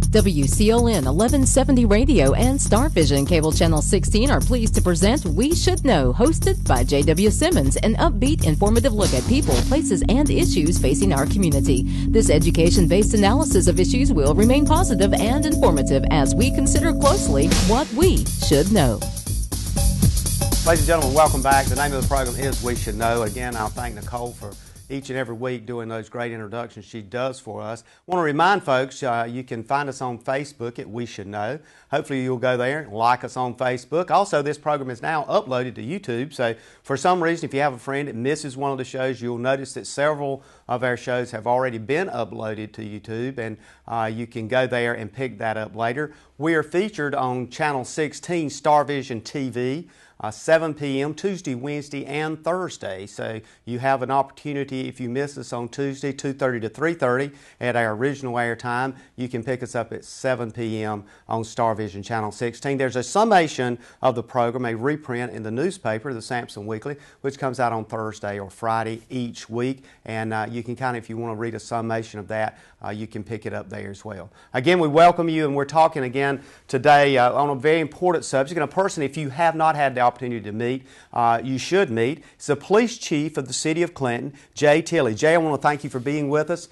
WCON 1170 Radio and Star Vision Cable Channel 16 are pleased to present We Should Know, hosted by J.W. Simmons, an upbeat, informative look at people, places, and issues facing our community. This education-based analysis of issues will remain positive and informative as we consider closely what we should know. Ladies and gentlemen, welcome back. The name of the program is We Should Know. Again, I'll thank Nicole for each and every week doing those great introductions she does for us. I want to remind folks, you can find us on Facebook at We Should Know. Hopefully you'll go there and like us on Facebook. Also, this program is now uploaded to YouTube, so for some reason, if you have a friend that misses one of the shows, you'll notice that several of our shows have already been uploaded to YouTube, and you can go there and pick that up later. We are featured on Channel 16, Star Vision TV, 7 p.m. Tuesday, Wednesday, and Thursday. So you have an opportunity, if you miss us on Tuesday, 2:30 to 3:30 at our original air time, you can pick us up at 7 p.m. on Star Vision Channel 16. There's a summation of the program, a reprint in the newspaper, the Sampson Weekly, which comes out on Thursday or Friday each week. And you can kind of, if you want to read a summation of that, you can pick it up there as well. Again, we welcome you, and we're talking again today on a very important subject, and a person, if you have not had the opportunity to meet, you should meet. It's the police chief of the city of Clinton, Jay Tilley. Jay, I want to thank you for being with us.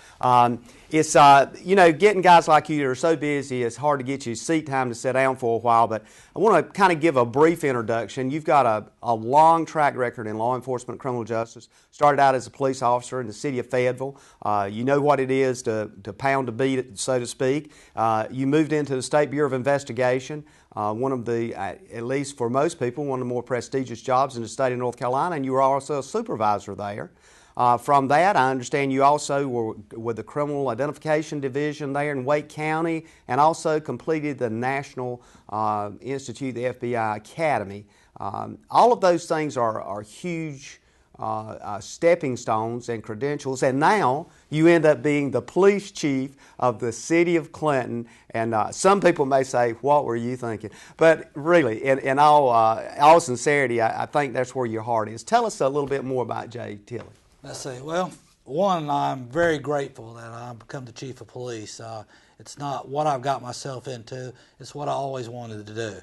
It's, getting guys like you that are so busy, it's hard to get you seat time to sit down for a while, but I want to kind of give a brief introduction. You've got a long track record in law enforcement, criminal justice. Started out as a police officer in the city of Fayetteville. You know what it is to pound a beat, so to speak. You moved into the State Bureau of Investigation, one of the, at least for most people, one of the more prestigious jobs in the state of North Carolina, and you were also a supervisor there. From that, I understand you also were with the Criminal Identification Division there in Wake County, and also completed the National Institute, the FBI Academy. All of those things are huge stepping stones and credentials, and now you end up being the police chief of the city of Clinton. And some people may say, what were you thinking? But really, in all sincerity, I think that's where your heart is. Tell us a little bit more about Jay Tilley. Let's see. Well, one, I'm very grateful that I've become the chief of police. It's not what I've got myself into, it's what I always wanted to do.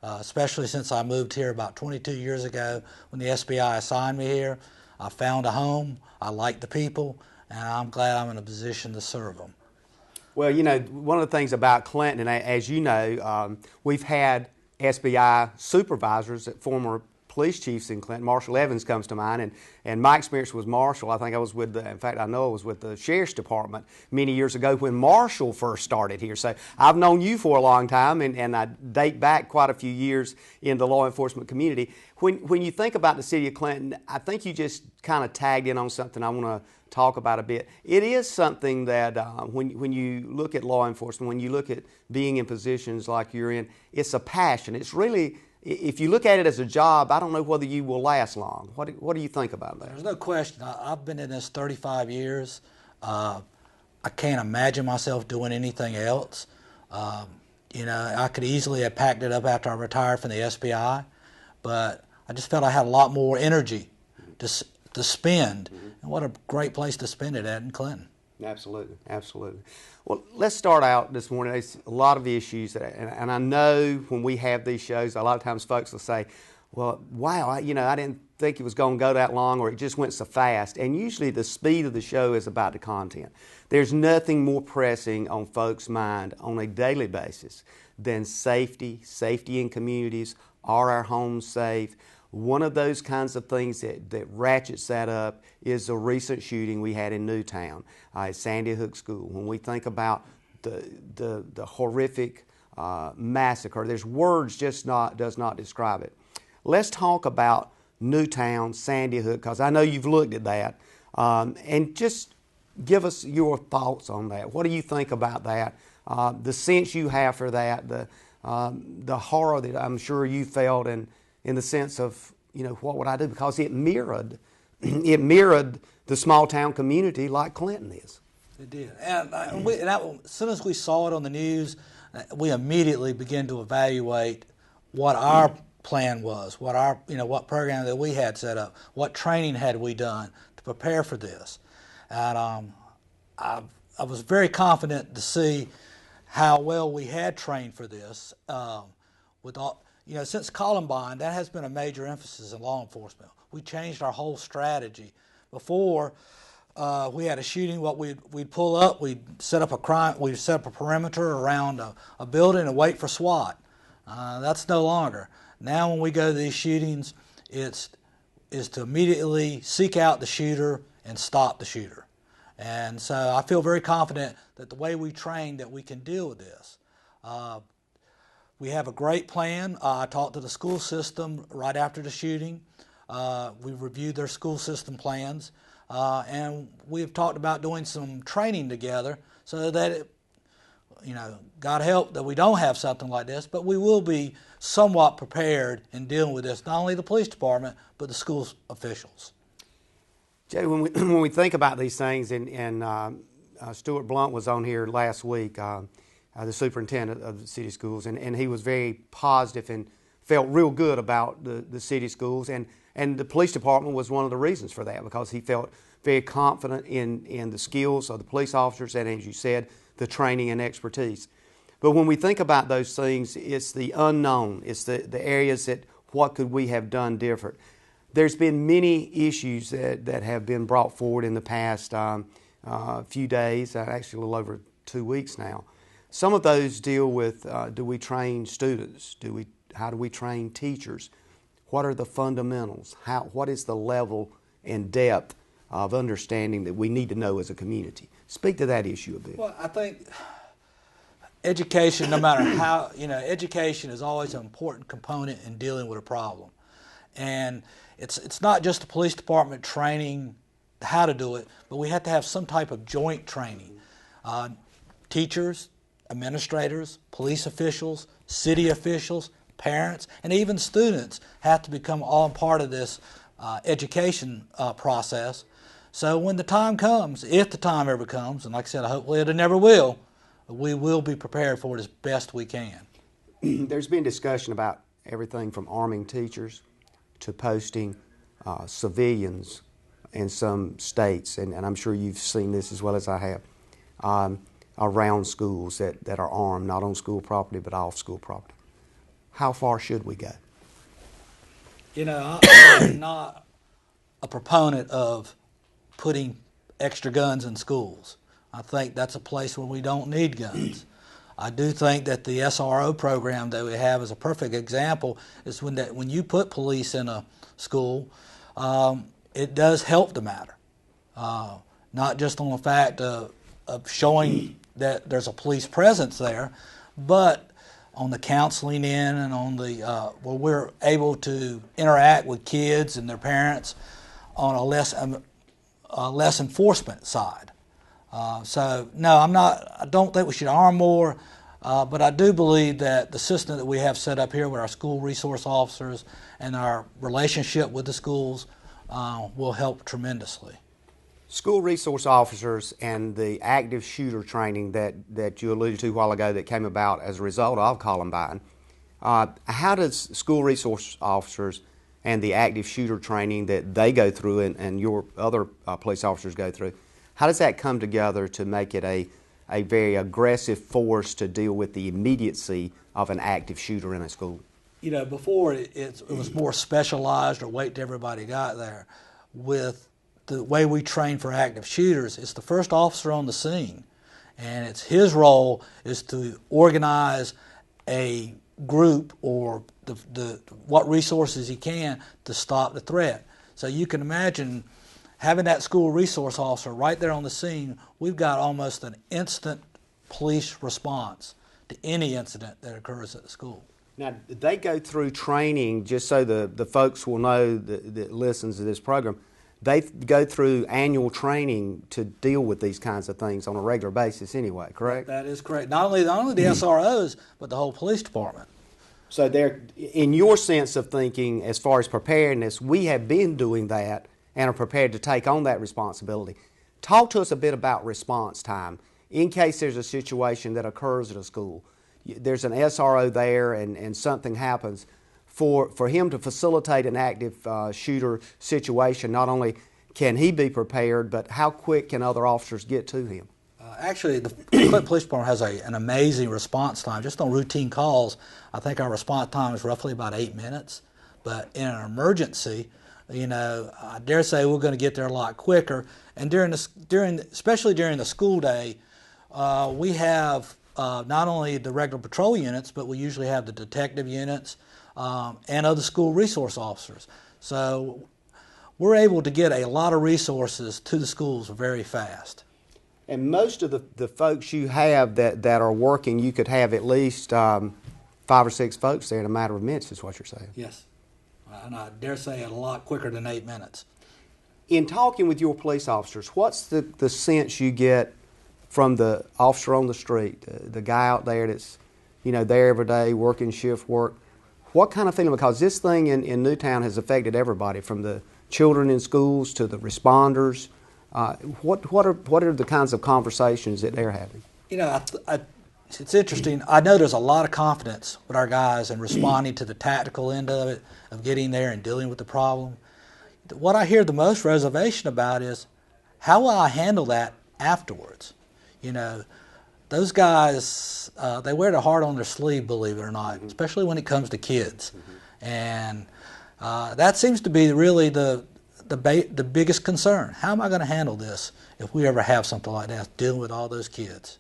Especially since I moved here about 22 years ago when the SBI assigned me here. I found a home, I like the people, and I'm glad I'm in a position to serve them. Well, one of the things about Clinton, and as you know, we've had SBI supervisors at former police chiefs in Clinton. Marshall Evans comes to mind, and my experience was Marshall. I think I was with I know I was with the Sheriff's Department many years ago when Marshall first started here. So I've known you for a long time, and I date back quite a few years in the law enforcement community. When you think about the city of Clinton, I think you just kind of tagged in on something I want to talk about a bit. It is something that when you look at law enforcement, when you look at being in positions like you're in, it's a passion. It's really, if you look at it as a job, I don't know whether you will last long. What do you think about that? There's no question. I've been in this 35 years. I can't imagine myself doing anything else. I could easily have packed it up after I retired from the SBI, but I just felt I had a lot more energy to spend. And what a great place to spend it at in Clinton. Absolutely, absolutely. Well, let's start out this morning. There's a lot of issues, and I know when we have these shows, a lot of times folks will say, well, wow, I didn't think it was going to go that long, or it just went so fast. And usually the speed of the show is about the content. There's nothing more pressing on folks' mind on a daily basis than safety in communities. Are our homes safe? One of those kinds of things that ratchets that up is the recent shooting we had in Newtown at Sandy Hook School. When we think about the horrific massacre, there's words does not describe it. Let's talk about Newtown, Sandy Hook, because I know you've looked at that, and just give us your thoughts on that. What do you think about that? The sense you have for that, the horror that I'm sure you felt, and in the sense of, what would I do? Because it mirrored the small town community like Clinton is. It did. And as soon as we saw it on the news, we immediately began to evaluate what our plan was, what program that we had set up, what training had we done to prepare for this. And I was very confident to see how well we had trained for this. With all, since Columbine, that has been a major emphasis in law enforcement. We changed our whole strategy. Before we had a shooting, what we'd pull up, we'd set up a perimeter around a building and wait for SWAT. That's no longer. Now when we go to these shootings, is to immediately seek out the shooter and stop the shooter. And so I feel very confident that the way we train that we can deal with this. We have a great plan. I talked to the school system right after the shooting. We reviewed their school system plans, and we've talked about doing some training together so that, God help that we don't have something like this, but we will be somewhat prepared in dealing with this, not only the police department, but the school officials. Jay, when we think about these things, and Stuart Blunt was on here last week, the superintendent of the city schools, and he was very positive and felt real good about the city schools, and the police department was one of the reasons for that, because he felt very confident in the skills of the police officers and, as you said, the training and expertise. But when we think about those things, it's the unknown. It's the areas that what could we have done different. There's been many issues that have been brought forward in the past few days, actually a little over 2 weeks now. Some of those deal with, do we train students? How do we train teachers? What are the fundamentals? What is the level and depth of understanding that we need to know as a community? Speak to that issue a bit. Well, I think education, no matter how, education is always an important component in dealing with a problem. And it's not just the police department training how to do it, but we have to have some type of joint training. Teachers, administrators, police officials, city officials, parents, and even students have to become all part of this education process. So when the time comes, if the time ever comes, and like I said, hopefully it never will, we will be prepared for it as best we can. There's been discussion about everything from arming teachers to posting civilians in some states, and I'm sure you've seen this as well as I have, around schools that are armed, not on school property but off school property. How far should we go? I'm not a proponent of putting extra guns in schools. I think that's a place where we don't need guns. I do think that the SRO program that we have is a perfect example. Is when you put police in a school, it does help the matter. Not just on the fact of showing that there's a police presence there, but on the counseling end and on the where we're able to interact with kids and their parents on a less enforcement side. So no, I don't think we should arm more, but I do believe that the system that we have set up here with our school resource officers and our relationship with the schools will help tremendously. School resource officers and the active shooter training that you alluded to a while ago that came about as a result of Columbine, how does school resource officers and the active shooter training that they go through and your other police officers go through, how does that come together to make it a very aggressive force to deal with the immediacy of an active shooter in a school? Before it was more specialized or wait till everybody got there. With the way we train for active shooters, it's the first officer on the scene, and it's his role is to organize a group or what resources he can to stop the threat. So you can imagine having that school resource officer right there on the scene. We've got almost an instant police response to any incident that occurs at the school. Now, they go through training, just so the folks will know that listens to this program, they go through annual training to deal with these kinds of things on a regular basis anyway, correct? That is correct. Not only the SROs, but the whole police department. So they're, in your sense of thinking, as far as preparedness, we have been doing that and are prepared to take on that responsibility. Talk to us a bit about response time. In case there's a situation that occurs at a school, there's an SRO there and something happens, for him to facilitate an active shooter situation, not only can he be prepared, but how quick can other officers get to him? Actually, the Clinton Police Department has an amazing response time. Just on routine calls, I think our response time is roughly about 8 minutes. But in an emergency, I dare say we're going to get there a lot quicker. And especially during the school day, we have not only the regular patrol units, but we usually have the detective units and other school resource officers. So we're able to get a lot of resources to the schools very fast. And most of the folks you have that are working, you could have at least 5 or 6 folks there in a matter of minutes, is what you're saying. Yes. And I dare say it a lot quicker than 8 minutes. In talking with your police officers, what's the sense you get from the officer on the street, the guy out there that's there every day working shift work? What kind of feeling? Because this thing in Newtown has affected everybody, from the children in schools to the responders. What are the kinds of conversations that they're having? It's interesting. I know there's a lot of confidence with our guys in responding to the tactical end of it, of getting there and dealing with the problem. What I hear the most reservation about is, how will I handle that afterwards? Those guys, they wear their heart on their sleeve, believe it or not, especially when it comes to kids. And that seems to be really the biggest concern. How am I going to handle this if we ever have something like that, dealing with all those kids?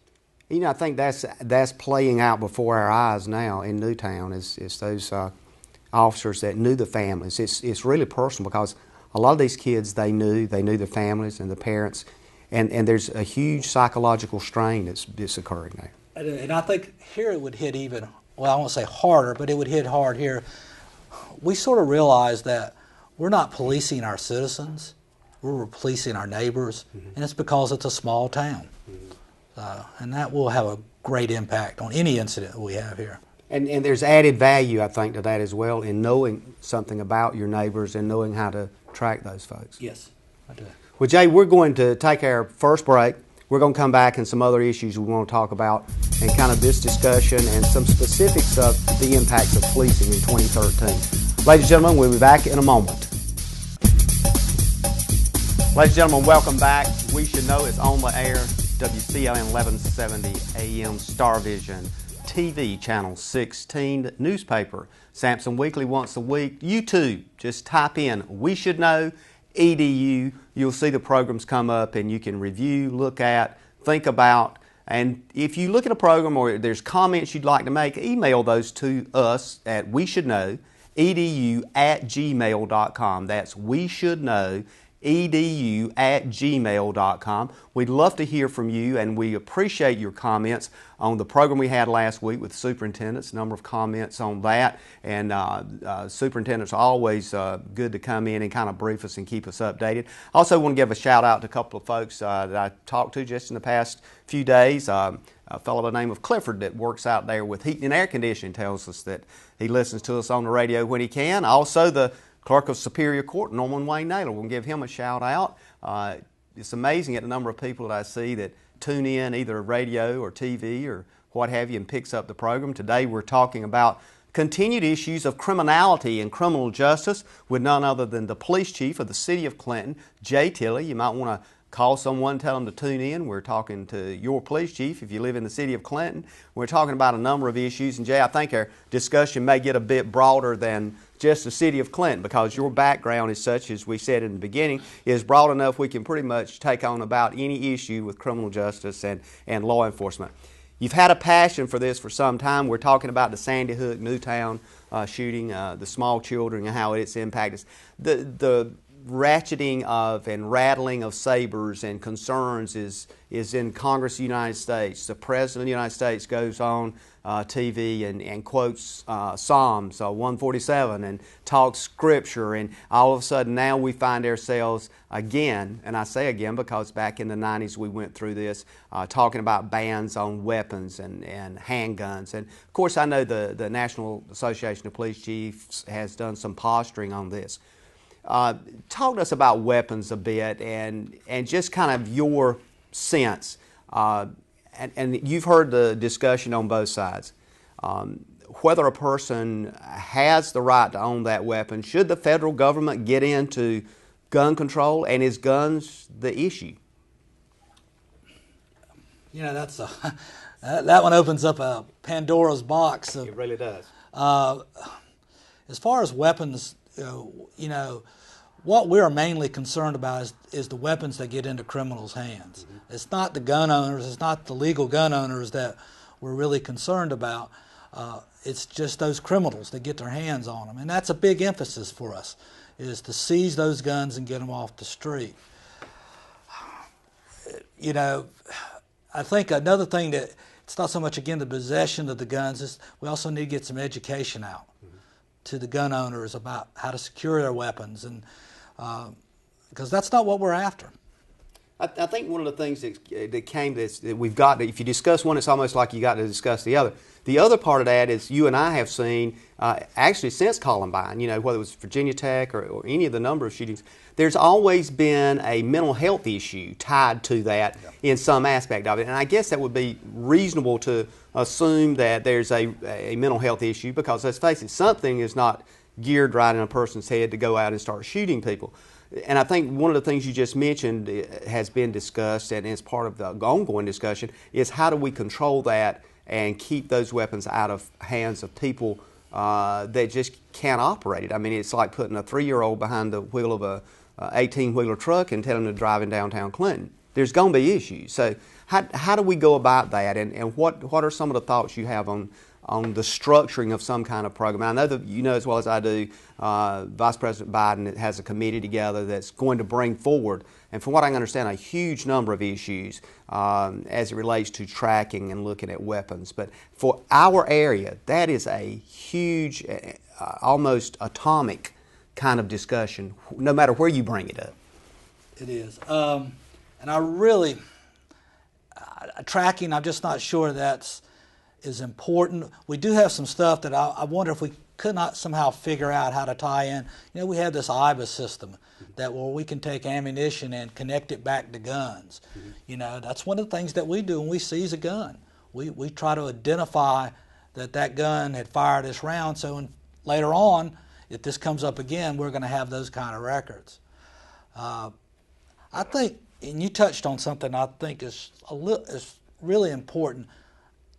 I think that's playing out before our eyes now in Newtown. Is those officers that knew the families. It's really personal, because a lot of these kids, they knew their families and the parents, and there's a huge psychological strain that's occurring there. And I think here it would hit even, well, I won't say harder, but it would hit hard here. We sort of realize that we're not policing our citizens, we're policing our neighbors, and it's because it's a small town. And that will have a great impact on any incident we have here. And there's added value, I think, to that as well, in knowing something about your neighbors and knowing how to track those folks. Yes, I do. Well, Jay, we're going to take our first break. We're going to come back and some other issues we want to talk about, and kind of this discussion and some specifics of the impacts of policing in 2013. Ladies and gentlemen, we'll be back in a moment. Ladies and gentlemen, welcome back. We Should Know is on the air. WCLN 1170 AM Star Vision, TV channel 16, newspaper, Sampson Weekly once a week. YouTube, just type in We Should Know EDU. You'll see the programs come up, and you can review, look at, think about. And if you look at a program or there's comments you'd like to make, email those to us at weshouldknow.edu@gmail.com. That's weshouldknow.edu@gmail.com. We'd love to hear from you, and we appreciate your comments on the program we had last week with superintendents. A number of comments on that, and superintendents are always good to come in and kind of brief us and keep us updated. I also want to give a shout out to a couple of folks that I talked to just in the past few days. A fellow by the name of Clifford that works out there with heating and air conditioning tells us that he listens to us on the radio when he can. Also, the Clerk of Superior Court, Norman Wayne Naylor. We'll give him a shout out. It's amazing at the number of people that I see that tune in either radio or TV or what have you and picks up the program. Today we're talking about continued issues of criminality and criminal justice with none other than the police chief of the city of Clinton, Jay Tilley. You might want to call someone, tell them to tune in. We're talking to your police chief if you live in the city of Clinton. We're talking about a number of issues. And Jay, I think our discussion may get a bit broader than just the city of Clinton, because your background is such, as we said in the beginning, is broad enough we can pretty much take on about any issue with criminal justice and law enforcement. You've had a passion for this for some time. We're talking about the Sandy Hook, Newtown shooting, the small children and how it's impacted. The ratcheting of and rattling of sabers and concerns is in Congress of the United States. The President of the United States goes on TV and quotes Psalms 147 and talks Scripture, and all of a sudden now we find ourselves again, and I say again because back in the 90s we went through this, talking about bans on weapons and handguns. And of course I know the National Association of Police Chiefs has done some posturing on this. Talk to us about weapons a bit and just kind of your sense. And you've heard the discussion on both sides. Whether a person has the right to own that weapon, should the federal government get into gun control, and is guns the issue? You know, that's a that one opens up a Pandora's box. It really does. As far as weapons, you know, what we're mainly concerned about is the weapons that get into criminals' hands. Mm-hmm. It's not the gun owners, it's not the legal gun owners that we're really concerned about. It's just those criminals that get their hands on them. And that's a big emphasis for us, is to seize those guns and get them off the street. You know, I think another thing that, it's not so much, again, the possession of the guns, is we also need to get some education out to the gun owners about how to secure their weapons, and because that's not what we're after. I think one of the things that came that we've got, if you discuss one, it's almost like you got to discuss the other. The other part of that is you and I have seen, actually since Columbine, you know, whether it was Virginia Tech or any of the number of shootings, there's always been a mental health issue tied to that in some aspect of it. And I guess that would be reasonable to assume that there's a mental health issue, because let's face it, something is not geared right in a person's head to go out and start shooting people. And I think one of the things you just mentioned has been discussed, and is part of the ongoing discussion, is how do we control that and keep those weapons out of hands of people that just can't operate it. I mean, it's like putting a 3-year-old behind the wheel of a 18-wheeler truck and telling them to drive in downtown Clinton. There's going to be issues. So how do we go about that, and what are some of the thoughts you have on the structuring of some kind of program? And I know that you know as well as I do, Vice President Biden has a committee together that's going to bring forward, and from what I understand, a huge number of issues as it relates to tracking and looking at weapons. But for our area, that is a huge, almost atomic kind of discussion, no matter where you bring it up. It is. And I really, tracking, I'm just not sure that's is important. We do have some stuff that I wonder if we could not somehow figure out how to tie in. You know, we have this IBA system that where we can take ammunition and connect it back to guns. Mm-hmm. You know, that's one of the things that we do when we seize a gun. We try to identify that gun had fired this round, so later on, if this comes up again, we're going to have those kind of records. I think, and you touched on something I think is really important,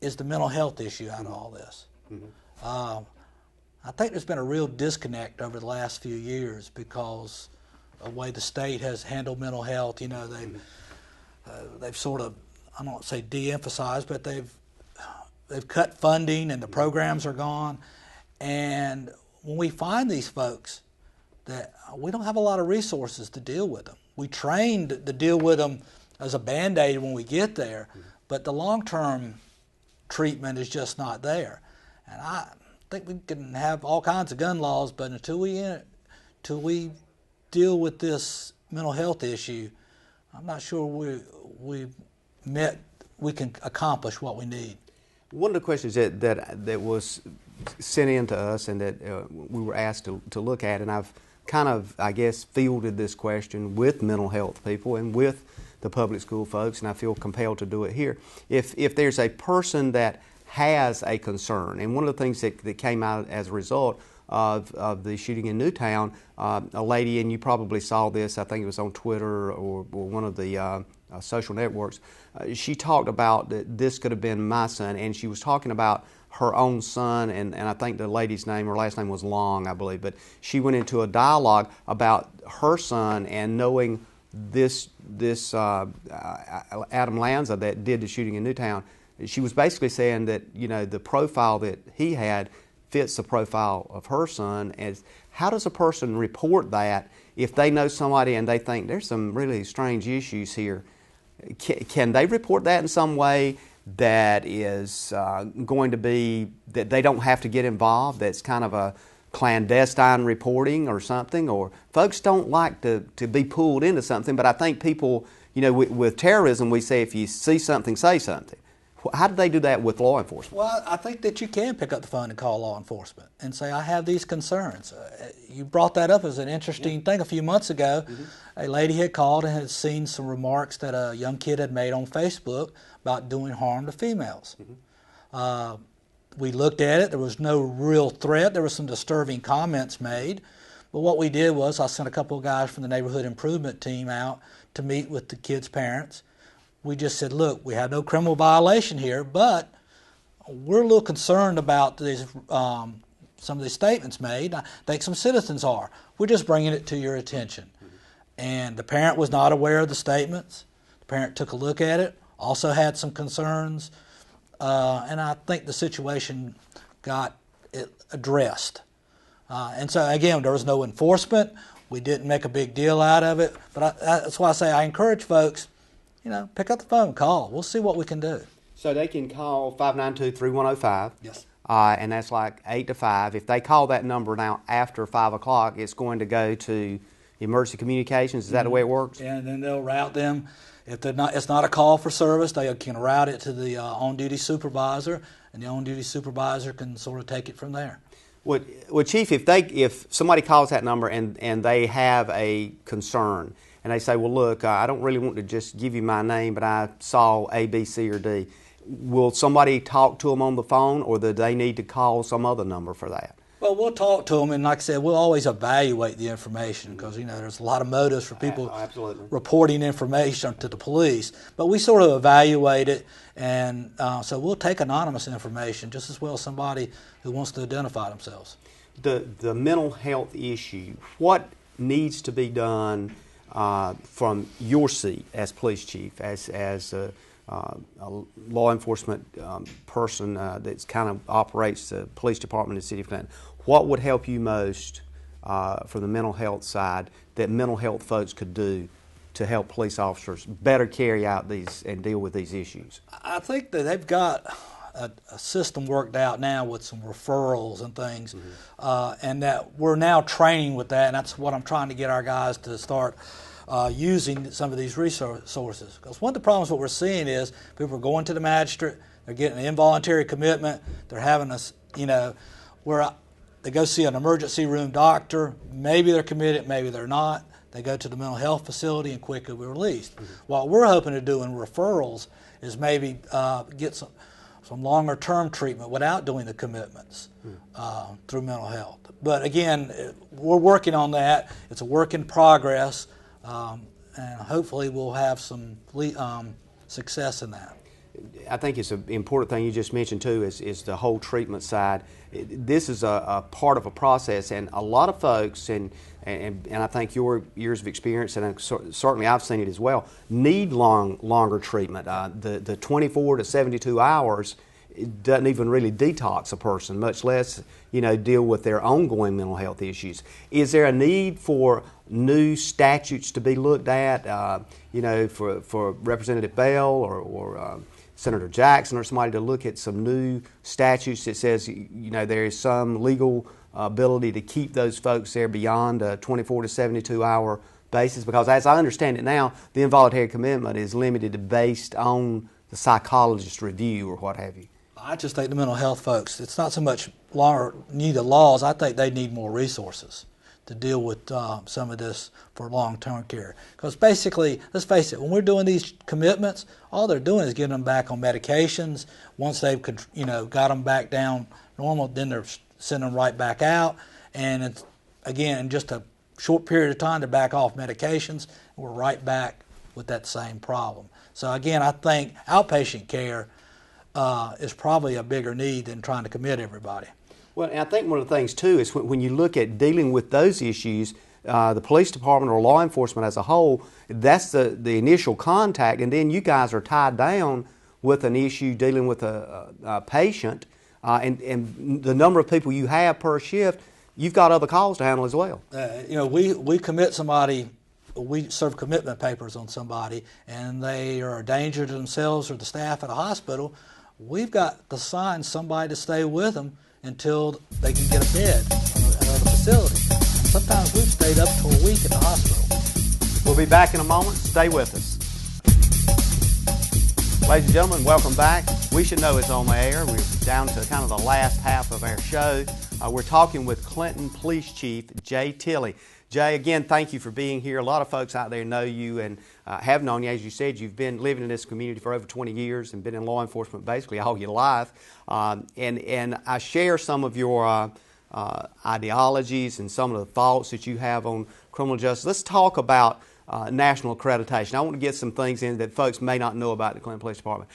is the mental health issue out of all this. Mm-hmm. I think there's been a real disconnect over the last few years because of the way the state has handled mental health. You know, they've sort of, I don't want to say de-emphasized, but they've cut funding and the programs are gone. And when we find these folks, that we don't have a lot of resources to deal with them. We train to deal with them as a Band-Aid when we get there, but the long-term treatment is just not there. And I think we can have all kinds of gun laws, but until we deal with this mental health issue, I'm not sure we can accomplish what we need. One of the questions that was sent in to us and that we were asked to look at, and I've kind of, I guess, fielded this question with mental health people and with the public school folks, and I feel compelled to do it here. If there's a person that has a concern, and one of the things that came out as a result of the shooting in Newtown, a lady, and you probably saw this, I think it was on Twitter or one of the social networks, she talked about that this could have been my son, and she was talking about her own son, and I think the lady's name, her last name was Long, I believe, but she went into a dialogue about her son and knowing this Adam Lanza that did the shooting in Newtown. She was basically saying that, you know, the profile that he had fits the profile of her son. As how does a person report that if they know somebody and they think there's some really strange issues here? Can they report that in some way that is going to be, that they don't have to get involved, that's kind of a clandestine reporting or something? Or folks don't like to be pulled into something, but I think people, you know, with terrorism, we say if you see something, say something. How do they do that with law enforcement? Well, I think that you can pick up the phone and call law enforcement and say, I have these concerns. You brought that up as an interesting thing. A few months ago, a lady had called and had seen some remarks that a young kid had made on Facebook about doing harm to females. We looked at it. There was no real threat. There were some disturbing comments made. But what we did was I sent a couple of guys from the neighborhood improvement team out to meet with the kids' parents. we just said, look, we have no criminal violation here, but we're a little concerned about these, some of these statements made. I think some citizens are. We're just bringing it to your attention. And the parent was not aware of the statements. The parent took a look at it, also had some concerns, and I think the situation got addressed. And so, again, there was no enforcement. We didn't make a big deal out of it. But that's why I say I encourage folks, pick up the phone and call. We'll see what we can do. So they can call 592-3105. Yes. And that's like 8 to 5. If they call that number now after 5 o'clock, it's going to go to emergency communications. Is that the way it works? And then they'll route them. If it's not a call for service, they can route it to the on-duty supervisor, and the on-duty supervisor can sort of take it from there. Well, Chief, if somebody calls that number and they have a concern, and they say, well, look, I don't really want to just give you my name, but I saw A, B, C, or D, will somebody talk to them on the phone, or do they need to call some other number for that? Well, we'll talk to them, and like I said, we'll always evaluate the information because, there's a lot of motives for people reporting information to the police. But we sort of evaluate it, and so we'll take anonymous information just as well as somebody who wants to identify themselves. The mental health issue, what needs to be done from your seat as police chief, as a law enforcement person that kind of operates the police department in the city of Clinton? What would help you most from the mental health side that mental health folks could do to help police officers better carry out these and deal with these issues? I think that they've got a system worked out now with some referrals and things, and that we're now training with that, and that's what I'm trying to get our guys to start using some of these resources. Because one of the problems what we're seeing is people are going to the magistrate, they're getting an involuntary commitment, they're having where they go see an emergency room doctor, maybe they're committed, maybe they're not. They go to the mental health facility and quickly released. What we're hoping to do in referrals is maybe get some longer term treatment without doing the commitments through mental health. But again, we're working on that. It's a work in progress, and hopefully we'll have some success in that. I think it's an important thing you just mentioned too is the whole treatment side. This is a part of a process, and a lot of folks, and I think your years of experience, and certainly I've seen it as well, need longer treatment. The 24 to 72 hours doesn't even really detox a person, much less deal with their ongoing mental health issues. Is there a need for new statutes to be looked at, for Representative Bell or Senator Jackson or somebody to look at some new statutes that says, there is some legal ability to keep those folks there beyond a 24 to 72 hour basis? Because as I understand it now, the involuntary commitment is limited to based on the psychologist's review or what have you. I just think the mental health folks, it's not so much need the laws, I think they need more resources to deal with some of this for long-term care. Because basically, let's face it, when we're doing these commitments, all they're doing is getting them back on medications. Once they've got them back down normal, then they're sending them right back out. And it's, again, in just a short period of time to back off medications, we're right back with that same problem. So again, I think outpatient care is probably a bigger need than trying to commit everybody. Well, and I think one of the things, too, is when you look at dealing with those issues, the police department or law enforcement as a whole, that's the initial contact, and then you guys are tied down with an issue dealing with a patient, and the number of people you have per shift, you've got other calls to handle as well. We commit somebody, we serve commitment papers on somebody, and they are a danger to themselves or the staff at a hospital. We've got to assign somebody to stay with them until they can get a bed at another facility. And sometimes we've stayed up to a week at the hospital. We'll be back in a moment. Stay with us. Ladies and gentlemen, welcome back. We Should Know is on the air. We're down to kind of the last half of our show. We're talking with Clinton Police Chief Jay Tilley. Jay, again, thank you for being here. A lot of folks out there know you and have known you. As you said, you've been living in this community for over 20 years and been in law enforcement basically all your life. And I share some of your ideologies and some of the thoughts that you have on criminal justice. Let's talk about national accreditation. I want to get some things in that folks may not know about the Clinton Police Department.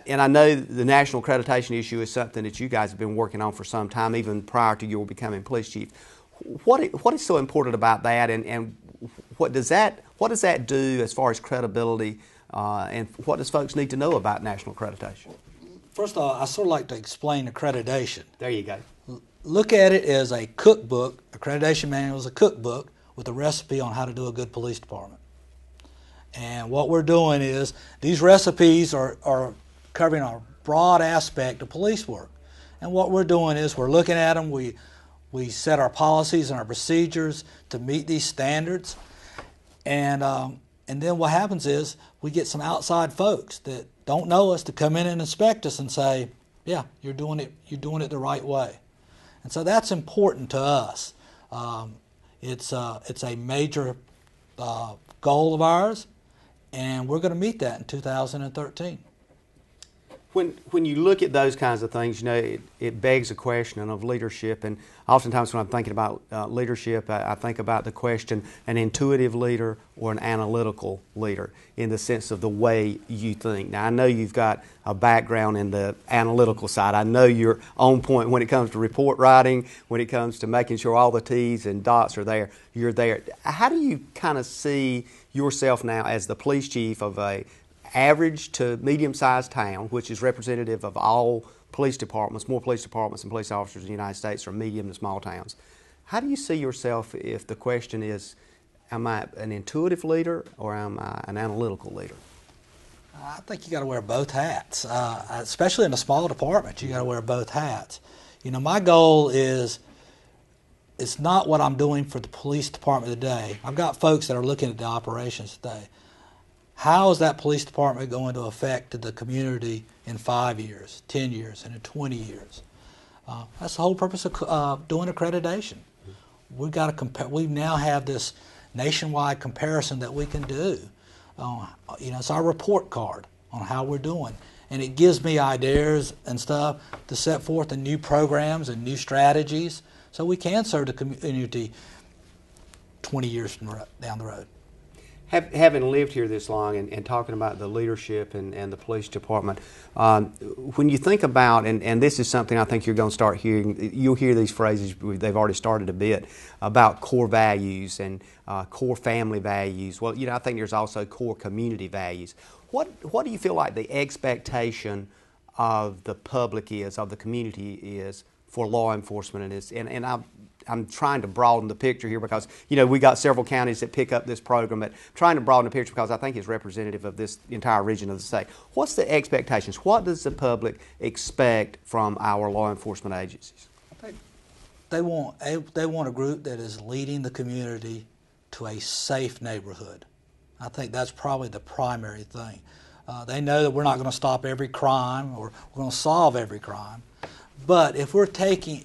And I know the national accreditation issue is something that you guys have been working on for some time, even prior to your becoming police chief. What is so important about that, and what does that do as far as credibility, and what does folks need to know about national accreditation? First of all, I sort of like to explain accreditation. There you go. Look at it as a cookbook. Accreditation manual is a cookbook with a recipe on how to do a good police department. And what we're doing is these recipes are covering a broad aspect of police work. And what we're doing is we're looking at them, we set our policies and our procedures to meet these standards. And then what happens is we get some outside folks that don't know us to come in and inspect us and say, yeah, you're doing it the right way. And so that's important to us. It's a major goal of ours, and we're going to meet that in 2013. When you look at those kinds of things, you know, it begs a question of leadership. And oftentimes when I'm thinking about leadership, I think about the question, an intuitive leader or an analytical leader, in the sense of the way you think. Now, I know you've got a background in the analytical side. I know you're on point when it comes to report writing, when it comes to making sure all the T's and dots are there. You're there. How do you kind of see yourself now as the police chief of a average to medium-sized town, which is representative of all police departments? More police departments and police officers in the United States are medium to small towns. How do you see yourself if the question is, am I an intuitive leader or am I an analytical leader? I think you got to wear both hats, especially in a small department. You got to wear both hats. You know, my goal is, it's not what I'm doing for the police department today. I've got folks that are looking at the operations today. How is that police department going to affect the community in 5 years, 10 years, and in 20 years? That's the whole purpose of doing accreditation. We've got to compare. We now have this nationwide comparison that we can do. You know, it's our report card on how we're doing, and it gives me ideas and stuff to set forth the new programs and new strategies, so we can serve the community 20 years down the road. Having lived here this long and talking about the leadership and the police department, when you think about, and this is something I think you're going to start hearing, you'll hear these phrases, they've already started a bit, about core values and core family values. Well, you know, I think there's also core community values. What do you feel like the expectation of the public is, of the community is, for law enforcement? And I'm trying to broaden the picture here because, you know, we got several counties that pick up this program, but trying to broaden the picture because I think it's representative of this entire region of the state. What's the expectations? What does the public expect from our law enforcement agencies? They want a group that is leading the community to a safe neighborhood. I think that's probably the primary thing. They know that we're not going to stop every crime or we're going to solve every crime, but if we're taking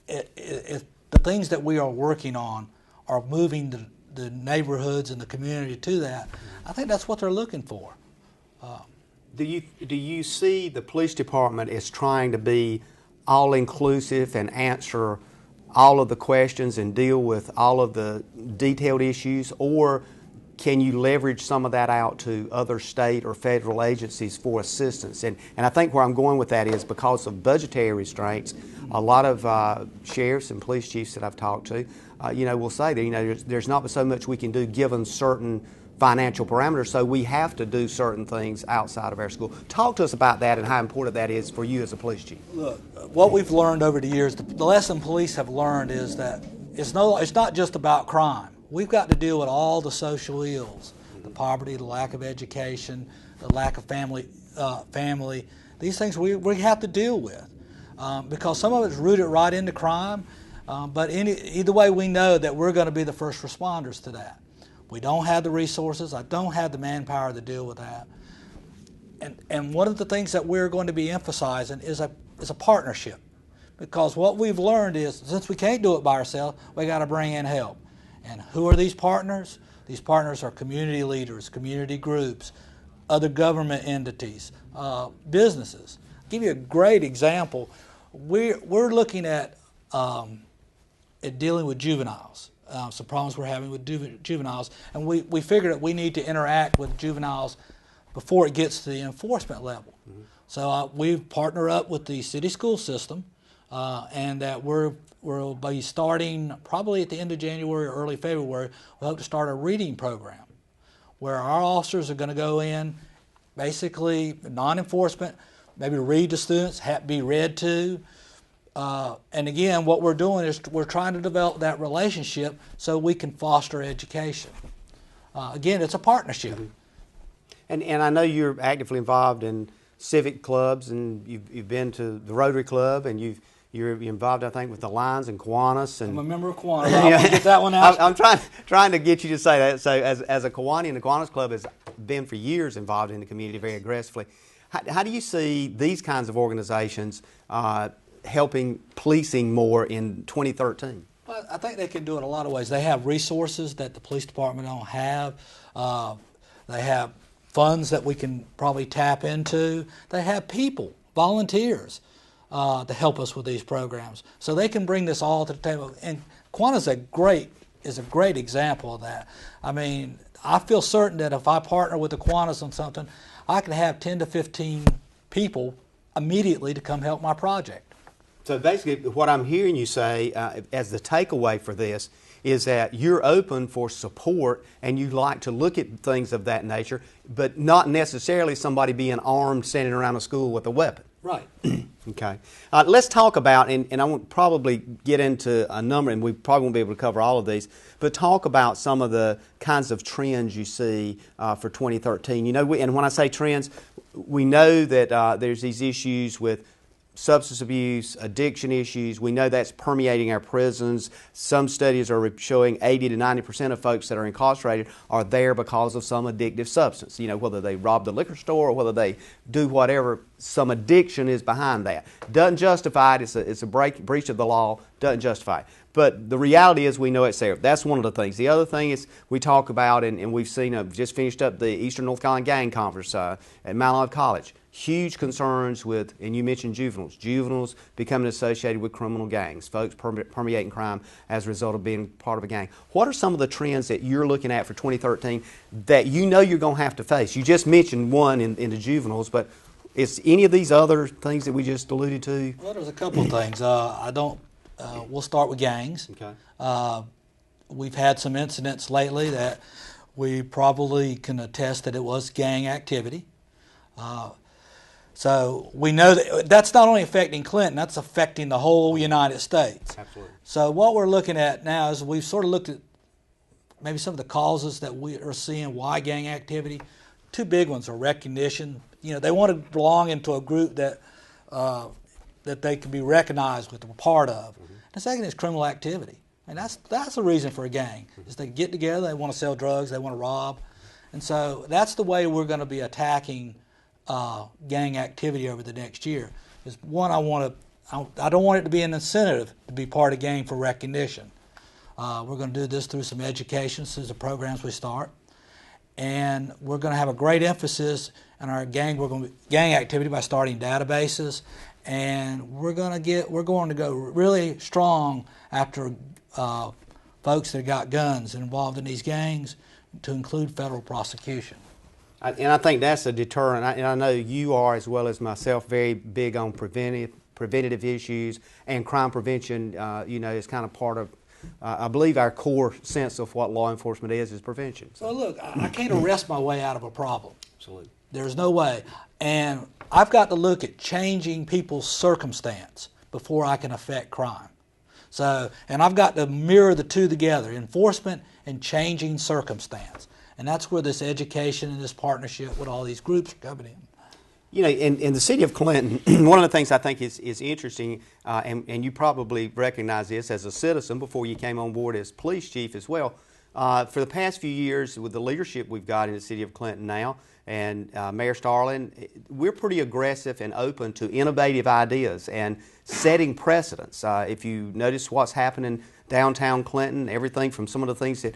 if the things that we are working on are moving the neighborhoods and the community to that, I think that's what they're looking for. Do you see the police department as trying to be all-inclusive and answer all of the questions and deal with all of the detailed issues, or can you leverage some of that out to other state or federal agencies for assistance? And I think where I'm going with that is because of budgetary restraints, a lot of sheriffs and police chiefs that I've talked to, you know, will say that, you know, there's not so much we can do given certain financial parameters, so we have to do certain things outside of our school. Talk to us about that and how important that is for you as a police chief. Look, what we've learned over the years, the lesson police have learned is that it's not just about crime. We've got to deal with all the social ills, the poverty, the lack of education, the lack of family. These things we have to deal with because some of it's rooted right into crime. But either way, we know that we're going to be the first responders to that. We don't have the resources. I don't have the manpower to deal with that. And one of the things that we're going to be emphasizing is a partnership, because what we've learned is since we can't do it by ourselves, we got to bring in help. And who are these partners? These partners are community leaders, community groups, other government entities, businesses. I'll give you a great example. We're looking at dealing with juveniles. some problems we're having with juveniles, and we figured that we need to interact with juveniles before it gets to the enforcement level. Mm-hmm. So we've partnered up with the city school system, and that we'll be starting probably at the end of January or early February. We hope to start a reading program where our officers are going to go in, basically non-enforcement, maybe read to students, be read to. And again, what we're doing is we're trying to develop that relationship so we can foster education. Again, it's a partnership. Mm-hmm. And I know you're actively involved in civic clubs, and you've been to the Rotary Club, and you're involved, I think, with the Lions and Kiwanis. And I'm a member of Kiwanis. I want to get that one out. I'm trying to get you to say that. So as a Kiwani, the Kiwanis Club has been for years involved in the community very aggressively. How do you see these kinds of organizations helping policing more in 2013? Well, I think they can do it a lot of ways. They have resources that the police department don't have. They have funds that we can probably tap into. They have people, volunteers, to help us with these programs. So they can bring this all to the table. And Kiwanis is a great example of that. I mean, I feel certain that if I partner with the Kiwanis on something, I can have 10 to 15 people immediately to come help my project. So basically what I'm hearing you say as the takeaway for this is that you're open for support and you like to look at things of that nature, but not necessarily somebody being armed standing around a school with a weapon. Right. Okay. Let's talk about, and I won't probably get into a number, and we probably won't be able to cover all of these, but talk about some of the kinds of trends you see for 2013. You know, and when I say trends, we know that there's these issues with substance abuse, addiction issues. We know that's permeating our prisons. Some studies are showing 80 to 90% of folks that are incarcerated are there because of some addictive substance. You know, whether they rob the liquor store or whether they do whatever, some addiction is behind that. Doesn't justify it. It's a breach of the law. Doesn't justify it. But the reality is we know it's there. That's one of the things. The other thing is we talk about, and we've seen, just finished up the Eastern North Carolina Gang Conference at Mount Olive College. Huge concerns with, and you mentioned juveniles becoming associated with criminal gangs, folks permeating crime as a result of being part of a gang. What are some of the trends that you're looking at for 2013 that you know you're going to have to face? You just mentioned one in the juveniles, but is any of these other things that we just alluded to? Well, there's a couple of things. We'll start with gangs. Okay. We've had some incidents lately that we probably can attest that it was gang activity. So we know that that's not only affecting Clinton, that's affecting the whole United States. Absolutely. So what we're looking at now is we've sort of looked at maybe some of the causes that we are seeing why gang activity. Two big ones are recognition. You know, they want to belong into a group that they can be recognized with, a part of. Mm-hmm. The second is criminal activity. And that's the reason for a gang, is they get together, they want to sell drugs, they want to rob. And so that's the way we're going to be attacking gang activity over the next year. Is one, I don't want it to be an incentive to be part of gang for recognition. We're going to do this through some education, through the programs we start, and we're going to have a great emphasis on our gang activity by starting databases, and we're going to go really strong after folks that got guns involved in these gangs, to include federal prosecution. And I think that's a deterrent. And I know you are, as well as myself, very big on preventative issues, and crime prevention, is kind of part of, I believe, our core sense of what law enforcement is prevention. So look, I can't arrest my way out of a problem. Absolutely. There's no way. And I've got to look at changing people's circumstance before I can affect crime. So, and I've got to mirror the two together, enforcement and changing circumstance. And that's where this education and this partnership with all these groups are coming in. You know, in the city of Clinton, one of the things I think is interesting, and you probably recognize this as a citizen before you came on board as police chief as well. For the past few years, with the leadership we've got in the city of Clinton now, and Mayor Starlin, we're pretty aggressive and open to innovative ideas and setting precedents. If you notice what's happening downtown Clinton, everything from some of the things that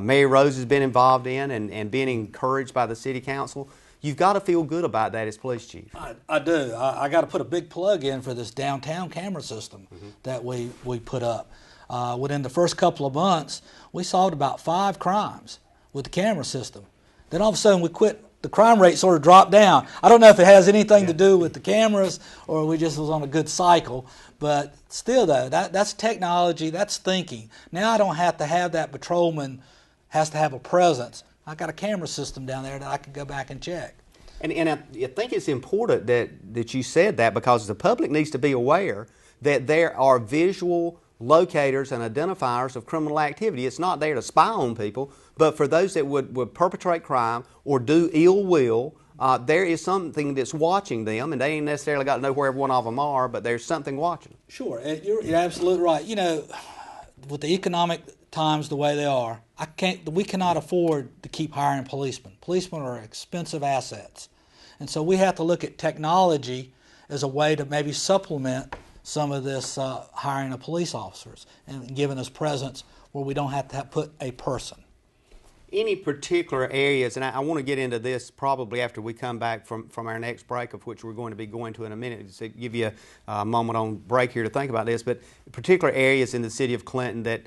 Mary Rose has been involved in and being encouraged by the city council, you've got to feel good about that as police chief. I do. I got to put a big plug in for this downtown camera system that we put up. Within the first couple of months, we solved about 5 crimes with the camera system. Then all of a sudden we quit. The crime rate sort of dropped down. I don't know if it has anything to do with the cameras or we just was on a good cycle, but still though, that's technology, that's thinking. Now I don't have to have that patrolman has to have a presence. I got a camera system down there that I can go back and check. And I think it's important that you said that, because the public needs to be aware that there are visual locators and identifiers of criminal activity. It's not there to spy on people, but for those that would perpetrate crime or do ill will, there is something that's watching them, and they ain't necessarily got to know where every one of them are, but there's something watching. Sure, you're absolutely right. You know, with the economic times the way they are, we cannot afford to keep hiring policemen. Policemen are expensive assets. And so we have to look at technology as a way to maybe supplement some of this hiring of police officers and giving us presence where we don't have to put a person. Any particular areas, and I want to get into this probably after we come back from our next break, of which we're going to be going to in a minute, to give you a moment on break here to think about this, but particular areas in the city of Clinton that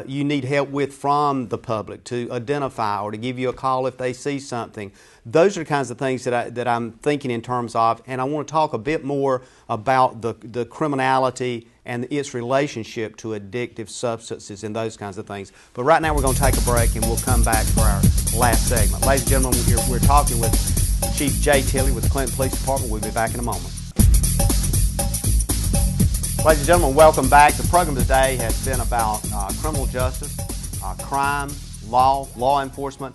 you need help with from the public to identify or to give you a call if they see something. Those are the kinds of things that I'm thinking in terms of, and I want to talk a bit more about the criminality and its relationship to addictive substances and those kinds of things. But right now we're going to take a break and we'll come back for our last segment. Ladies and gentlemen, we're talking with Chief Jay Tilley with the Clinton Police Department. We'll be back in a moment. Ladies and gentlemen, welcome back. The program today has been about criminal justice, crime, law enforcement.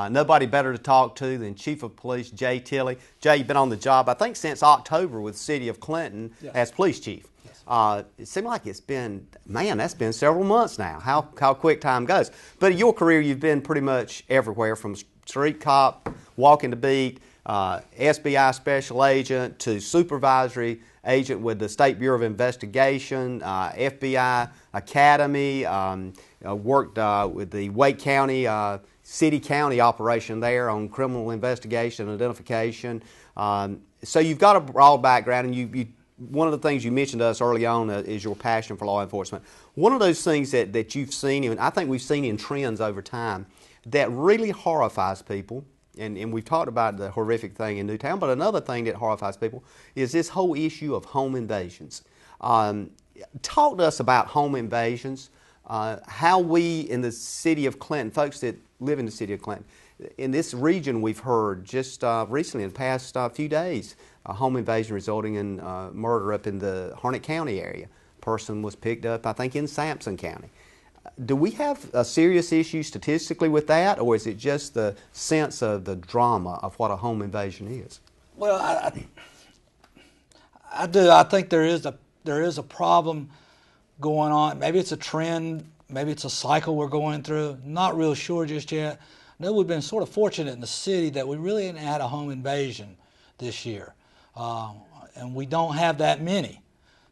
Nobody better to talk to than Chief of Police Jay Tilley. Jay, you've been on the job, I think, since October with the city of Clinton as police chief. Yes. It seemed like it's been, man, that's been several months now, how quick time goes. But in your career, you've been pretty much everywhere, from street cop, walking the beat, SBI special agent, to supervisory agent with the State Bureau of Investigation, FBI Academy, worked with the Wake County city-county operation there on criminal investigation and identification. So you've got a broad background, and you one of the things you mentioned to us early on is your passion for law enforcement. One of those things that you've seen, and I think we've seen in trends over time, that really horrifies people, and we've talked about the horrific thing in Newtown, but another thing that horrifies people is this whole issue of home invasions. Talk to us about home invasions, how we in the city of Clinton, folks that live in the city of Clinton, in this region we've heard just recently in the past few days, a home invasion resulting in murder up in the Harnett County area. Person was picked up, I think, in Sampson County. Do we have a serious issue statistically with that, or is it just the sense of the drama of what a home invasion is? Well, I do. I think there is a problem going on. Maybe it's a trend. Maybe it's a cycle we're going through. Not real sure just yet. I know we've been sort of fortunate in the city that we really haven't had a home invasion this year, and we don't have that many.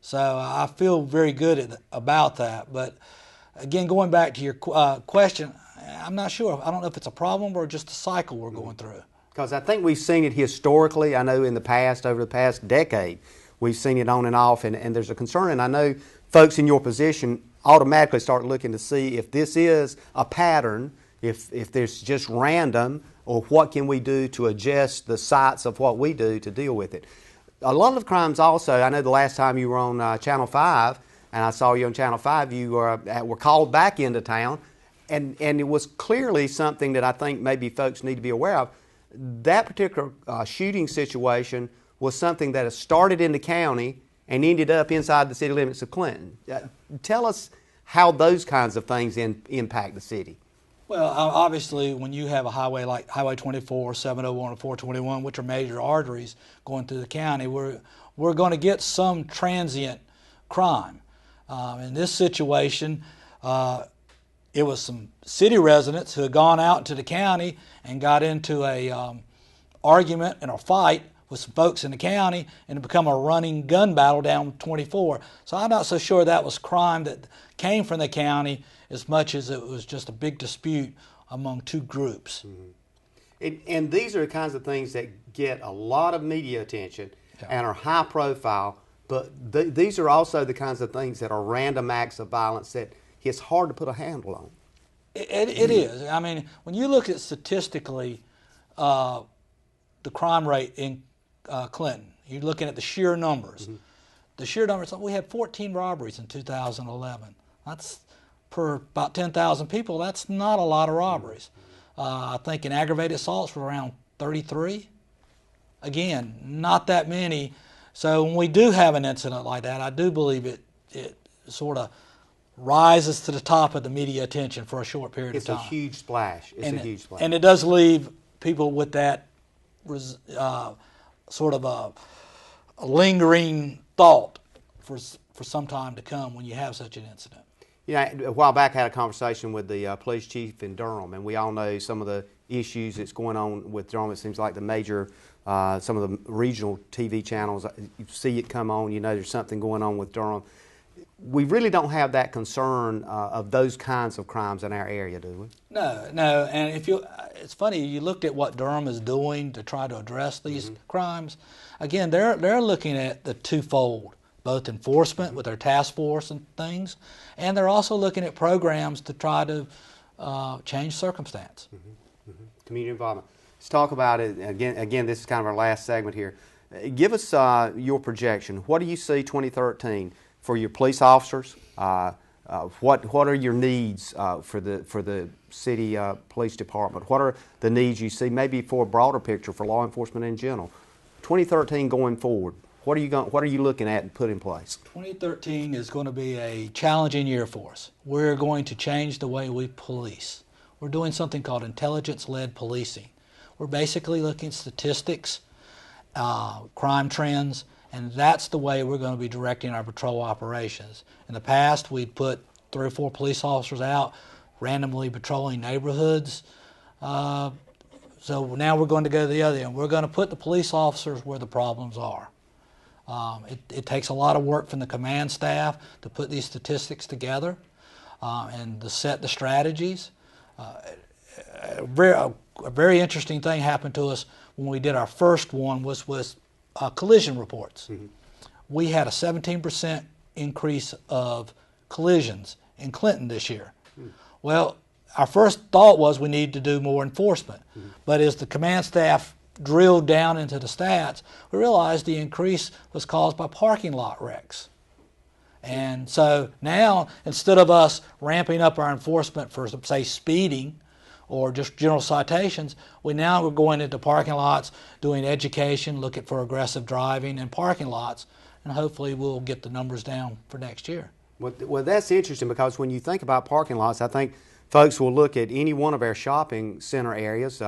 So I feel very good about that. But again, going back to your question, I'm not sure. I don't know if it's a problem or just a cycle we're going through. Because I think we've seen it historically. I know in the past, over the past decade, we've seen it on and off, and there's a concern. And I know folks in your position automatically start looking to see if this is a pattern, if there's just random, or what can we do to adjust the sights of what we do to deal with it. A lot of crimes also, I know the last time you were on Channel 5, and I saw you on Channel 5, you were called back into town, and it was clearly something that I think maybe folks need to be aware of. That particular shooting situation was something that has started in the county and ended up inside the city limits of Clinton. Tell us how those kinds of things impact the city. Well, obviously, when you have a highway like Highway 24, 701, and 421, which are major arteries going through the county, we're going to get some transient crime. In this situation, it was some city residents who had gone out into the county and got into a argument and a fight with some folks in the county, and it become a running gun battle down 24. So I'm not so sure that was crime that came from the county as much as it was just a big dispute among two groups. Mm-hmm. And these are the kinds of things that get a lot of media attention and are high profile, but these are also the kinds of things that are random acts of violence that it's hard to put a handle on. It is. I mean, when you look at statistically the crime rate in Clinton, you're looking at the sheer numbers. The sheer numbers, we had 14 robberies in 2011. That's per about 10,000 people. That's not a lot of robberies. I think in aggravated assaults we're around 33. Again, not that many. So when we do have an incident like that, I do believe it sort of rises to the top of the media attention for a short period of time. It's a huge splash. It's a huge splash. And it does leave people with that sort of a lingering thought for some time to come when you have such an incident. Yeah, a while back I had a conversation with the police chief in Durham, and we all know some of the issues that's going on with Durham. It seems like the major, some of the regional TV channels, you see it come on, you know there's something going on with Durham. We really don't have that concern of those kinds of crimes in our area, do we? No, and it's funny, you looked at what Durham is doing to try to address these crimes. Again, they're looking at the twofold, both enforcement with their task force and things, and they're also looking at programs to try to change circumstance. Community involvement. Let's talk about it again. This is kind of our last segment here. Give us your projection. What do you see 2013 for your police officers? What are your needs for the city police department? What are the needs you see, maybe for a broader picture for law enforcement in general? 2013 going forward, what are you looking at and put in place? 2013 is going to be a challenging year for us. We're going to change the way we police. We're doing something called intelligence-led policing. We're basically looking at statistics, crime trends, and that's the way we're going to be directing our patrol operations. In the past, we'd put 3 or 4 police officers out randomly patrolling neighborhoods. So now we're going to go the other end. We're going to put the police officers where the problems are. It takes a lot of work from the command staff to put these statistics together and to set the strategies. A very interesting thing happened to us when we did our first one was collision reports. We had a 17% increase of collisions in Clinton this year. Well, our first thought was we need to do more enforcement. But as the command staff drilled down into the stats, we realized the increase was caused by parking lot wrecks. And so now, instead of us ramping up our enforcement for, say, speeding or just general citations, we now are going into parking lots, doing education, looking for aggressive driving in parking lots, and hopefully we'll get the numbers down for next year. Well, that's interesting, because when you think about parking lots, I think folks will look at any one of our shopping center areas,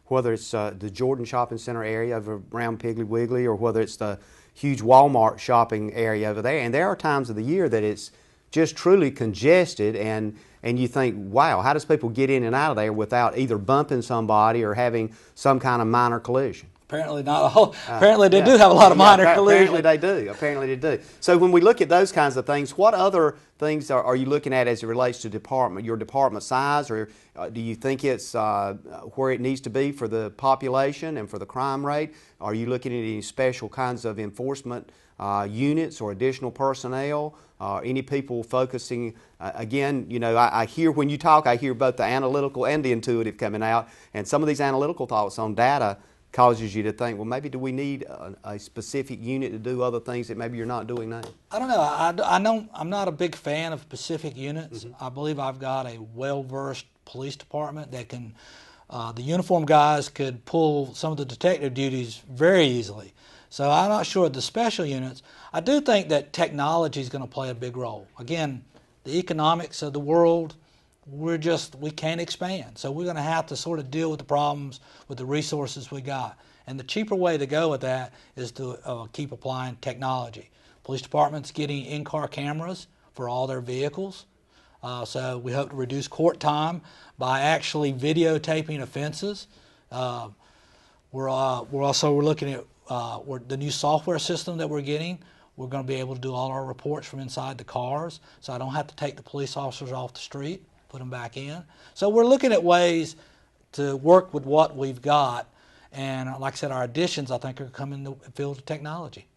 whether it's the Jordan Shopping Center area over around Piggly Wiggly, or whether it's the huge Walmart shopping area over there. And there are times of the year that it's just truly congested, and you think, wow, how does people get in and out of there without either bumping somebody or having some kind of minor collision? Apparently not. Apparently they do have a lot of minor collisions. Apparently they do. So when we look at those kinds of things, what other things are you looking at as it relates to your department size, or do you think it's where it needs to be for the population and for the crime rate? Are you looking at any special kinds of enforcement units or additional personnel? Any people focusing, again, you know, I hear when you talk, I hear both the analytical and the intuitive coming out, and some of these analytical thoughts on data causes you to think, well, maybe do we need a specific unit to do other things that maybe you're not doing now? I don't know. I know I'm not a big fan of specific units. I believe I've got a well-versed police department that can, the uniformed guys could pull some of the detective duties very easily. So I'm not sure the special units. I do think that technology is going to play a big role. Again, the economics of the world, we can't expand. So we're going to have to sort of deal with the problems with the resources we got. And the cheaper way to go with that is to keep applying technology. Police department's getting in-car cameras for all their vehicles. So we hope to reduce court time by actually videotaping offenses. We're looking at the new software system that we're getting. We're going to be able to do all our reports from inside the cars, so I don't have to take the police officers off the street, put them back in. So we're looking at ways to work with what we've got, and like I said, our additions, I think, are coming in the field of technology.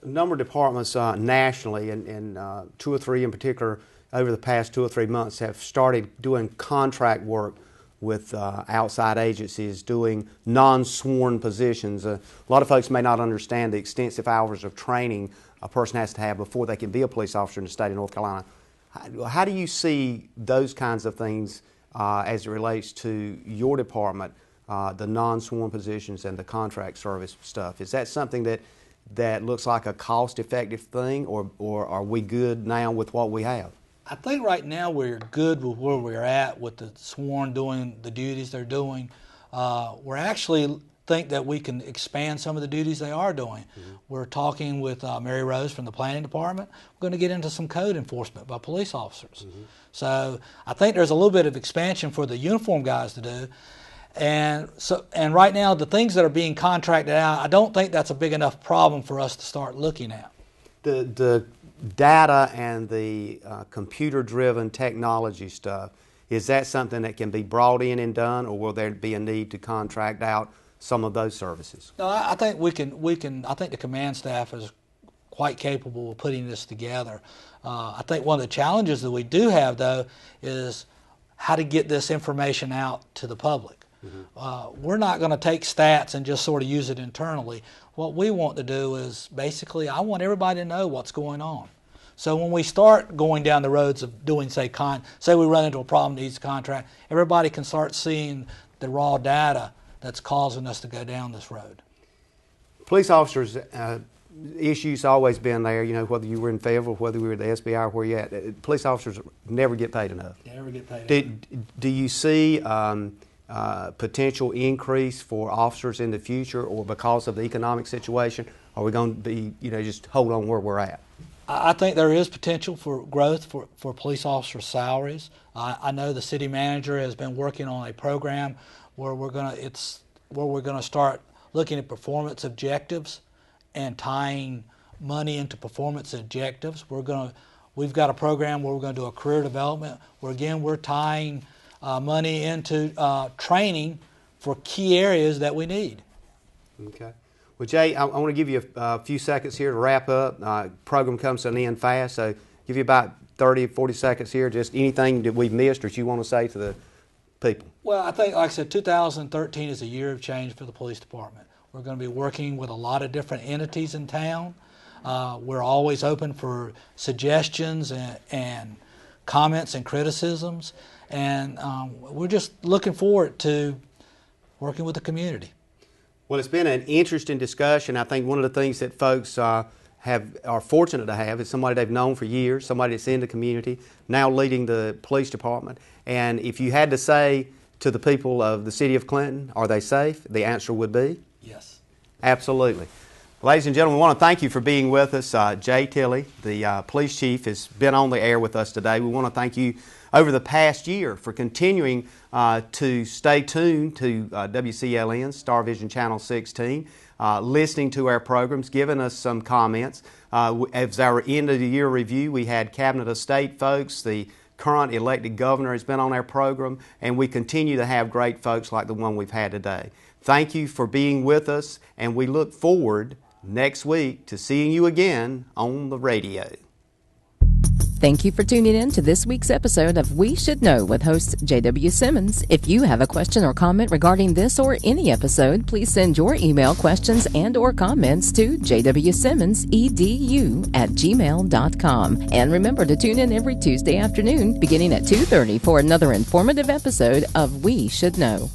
a number of departments nationally, and 2 or 3 in particular over the past 2 or 3 months have started doing contract work with outside agencies, doing non-sworn positions. A lot of folks may not understand the extensive hours of training a person has to have before they can be a police officer in the state of North Carolina. How do you see those kinds of things as it relates to your department, the non-sworn positions and the contract service stuff? Is that something that looks like a cost-effective thing, or are we good now with what we have? I think right now we're good with where we're at with the sworn doing the duties they're doing. We're actually think that we can expand some of the duties they are doing. Mm-hmm. We're talking with Mary Rose from the planning department. We're going to get into some code enforcement by police officers. Mm-hmm. So I think there's a little bit of expansion for the uniform guys to do. And right now the things that are being contracted out, I don't think that's a big enough problem for us to start looking at. The data and the computer-driven technology stuff, is that something that can be brought in and done, or will there be a need to contract out some of those services? No, I think we can. I think the command staff is quite capable of putting this together. I think one of the challenges that we do have, though, is how to get this information out to the public. Mm-hmm. We're not going to take stats and just sort of use it internally. What we want to do is basically, I want everybody to know what's going on. So when we start going down the roads of doing, say we run into a problem that needs a contract, everybody can start seeing the raw data that's causing us to go down this road. Police officers, issues always been there, you know, whether you were in Fayetteville, whether we were at the SBI, or where you at. Police officers never get paid enough. Never get paid enough. Do you see potential increase for officers in the future, or because of the economic situation, are we going to be, you know, just hold on where we're at? I think there is potential for growth for police officer salaries. I know the city manager has been working on a program where we're going to start looking at performance objectives and tying money into performance objectives. We've got a program where we're going to do a career development where, again, we're tying money into training for key areas that we need. Okay. Well, Jay, I want to give you a few seconds here to wrap up. Program comes to an end fast, so give you about 30, 40 seconds here. Just anything that we've missed or you want to say to the people. Well, I think, like I said, 2013 is a year of change for the police department. We're going to be working with a lot of different entities in town. We're always open for suggestions and comments and criticisms, and we're just looking forward to working with the community. Well, it's been an interesting discussion. I think one of the things that folks are fortunate to have is somebody they've known for years, somebody that's in the community, now leading the police department. And if you had to say to the people of the city of Clinton, are they safe? The answer would be? Yes. Absolutely. Ladies and gentlemen, we want to thank you for being with us. Jay Tilley, the police chief, has been on the air with us today. We want to thank you over the past year for continuing to stay tuned to WCLN, Star Vision Channel 16, listening to our programs, giving us some comments. As our end of the year review, we had Cabinet of State folks, the current elected governor has been on our program, and we continue to have great folks like the one we've had today. Thank you for being with us, and we look forward next week to seeing you again on the radio. Thank you for tuning in to this week's episode of We Should Know with host J.W. Simmons. If you have a question or comment regarding this or any episode, please send your email questions and or comments to jwsimmonsedu@gmail.com. And remember to tune in every Tuesday afternoon beginning at 2:30 for another informative episode of We Should Know.